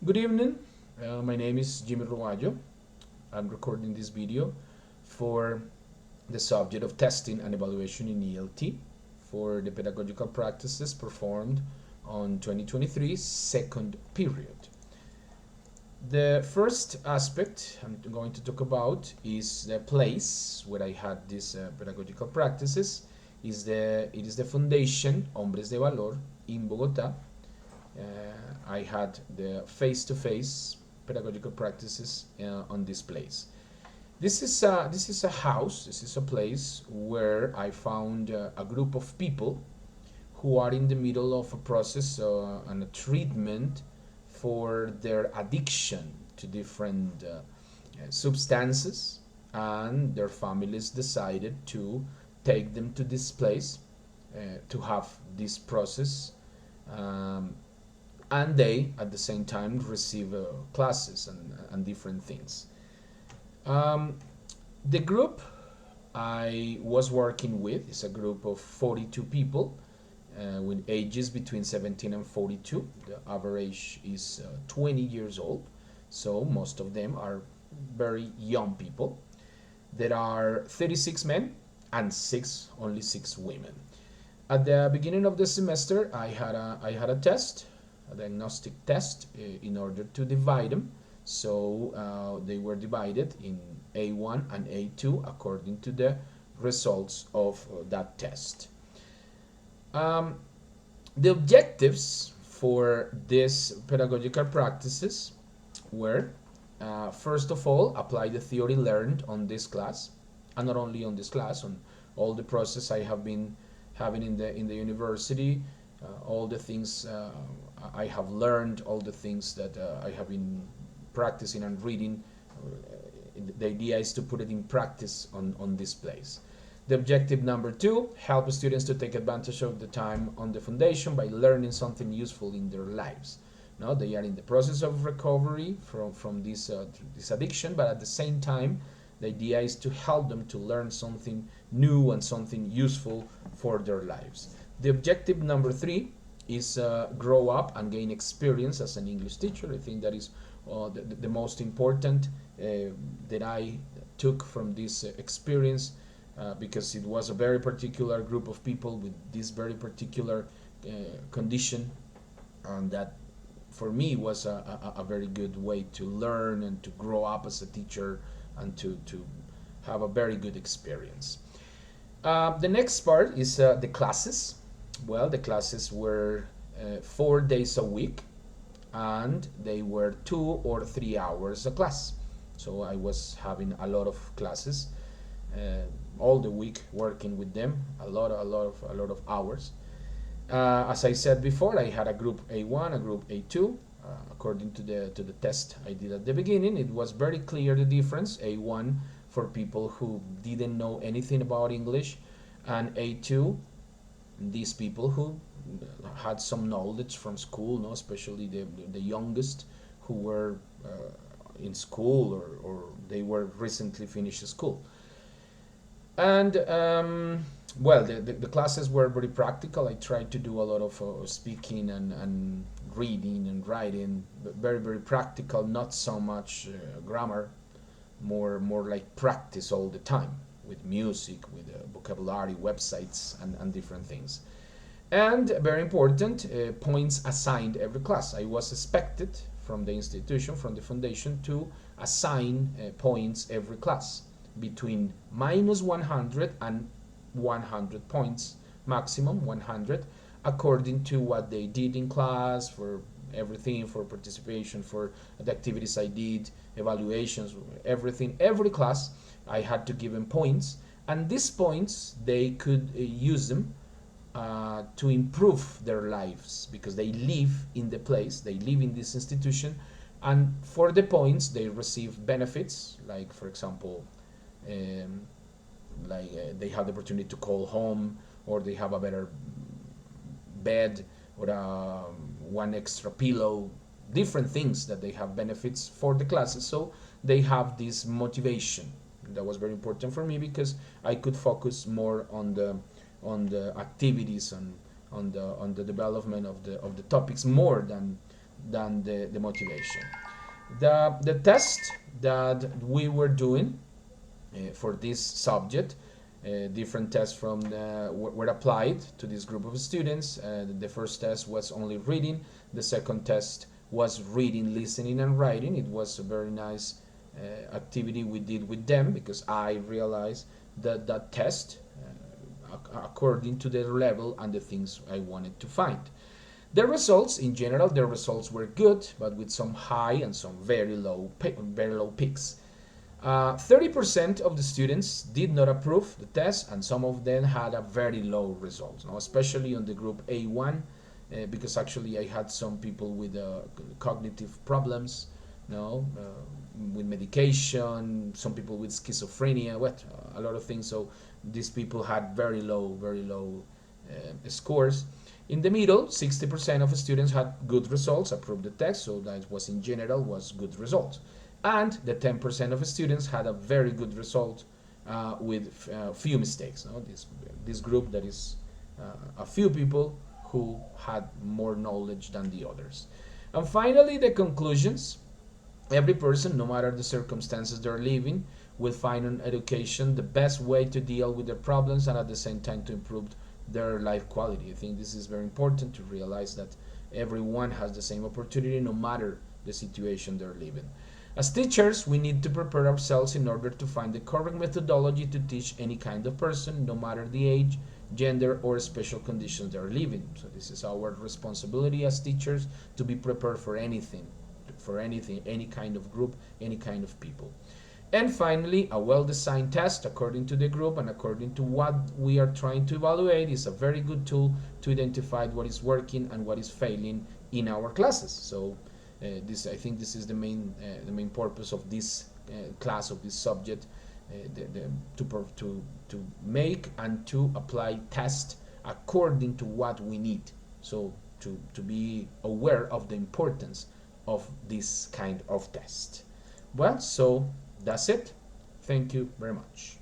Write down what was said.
Good evening. My name is Jimmy Roayo. I'm recording this video for the subject of testing and evaluation in ELT for the pedagogical practices performed on 2023 second period. The first aspect I'm going to talk about is the place where I had these pedagogical practices. It is the Foundation Hombres de Valor in Bogotá. I had the face-to-face pedagogical practices on this place. This is a house. This is a place where I found a group of people who are in the middle of a process and a treatment for their addiction to different substances, and their families decided to take them to this place to have this process, um, and they at the same time receive classes and different things. Um, the group I was working with is a group of 42 people with ages between 17 and 42. The average is 20 years old, so most of them are very young people. There are 36 men and only six women. At the beginning of the semester, I had a test, a diagnostic test, in order to divide them. So they were divided in A1 and A2 according to the results of that test. Um, the objectives for these pedagogical practices were, first of all, apply the theory learned on this class, and not only on this class, on all the process I have been having in the university, all the things I have learned, all the things that I have been practicing and reading. The idea is to put it in practice on this place. The objective number two, help students to take advantage of the time on the foundation by learning something useful in their lives. Now they are in the process of recovery from this addiction, but at the same time, the idea is to help them to learn something new and something useful for their lives. The objective number three is grow up and gain experience as an English teacher. I think that is the most important that I took from this experience, because it was a very particular group of people with this very particular condition, and that for me was a very good way to learn and to grow up as a teacher and to have a very good experience. The next part is the classes. Well, the classes were 4 days a week, and they were 2 or 3 hours a class. So I was having a lot of classes all the week, working with them a lot of hours. As I said before, I had a group A1, a group A2. According to the test I did at the beginning, it was very clear the difference. A1 for people who didn't know anything about English, and A2 these people who had some knowledge from school, no, especially the youngest, who were in school, or they were recently finished school. And well, the classes were very practical. I tried to do a lot of speaking and reading and writing, but very practical, not so much grammar, more like practice all the time, with music, with vocabulary, websites, and different things. And very important, points assigned every class. I was expected from the institution, from the foundation, to assign points every class between -100 and 100 points, maximum 100, according to what they did in class, for everything, for participation, for the activities I did, evaluations, everything. Every class I had to give them points, and these points they could use them to improve their lives, because they live in the place, they live in this institution, and for the points they receive benefits, like, for example, they have the opportunity to call home, or they have a better bed, or one extra pillow, different things that they have benefits for the classes. So they have this motivation. That was very important for me, because I could focus more on the activities, on the development of the topics, more than than the motivation. The test that we were doing for this subject, different tests were applied to this group of students. The first test was only reading. The second test was reading, listening, and writing. It was a very nice activity we did with them, because I realized that that test, according to their level and the things I wanted to find. The results, in general, the results were good, but with some high and some very low peaks. 30% of the students did not approve the test, and some of them had a very low result, especially on the group A1, because actually I had some people with cognitive problems, with medication, some people with schizophrenia, a lot of things. So these people had very low scores. In the middle, 60% of students had good results, approved the test, so that was in general was good results. And the 10% of students had a very good result with few mistakes. This group, that is a few people who had more knowledge than the others. And finally, the conclusions. Every person, no matter the circumstances they're living, will find in education the best way to deal with their problems and at the same time to improve their life quality. I think this is very important to realize that everyone has the same opportunity no matter the situation they're living. As teachers, we need to prepare ourselves in order to find the correct methodology to teach any kind of person, no matter the age, gender, or special conditions they're living. So this is our responsibility as teachers, to be prepared for anything, any kind of group, any kind of people. And finally, a well-designed test according to the group and according to what we are trying to evaluate is a very good tool to identify what is working and what is failing in our classes. So I think this is the main purpose of this class, of this subject, to make and to apply tests according to what we need. So to be aware of the importance of this kind of test. Well, so that's it. Thank you very much.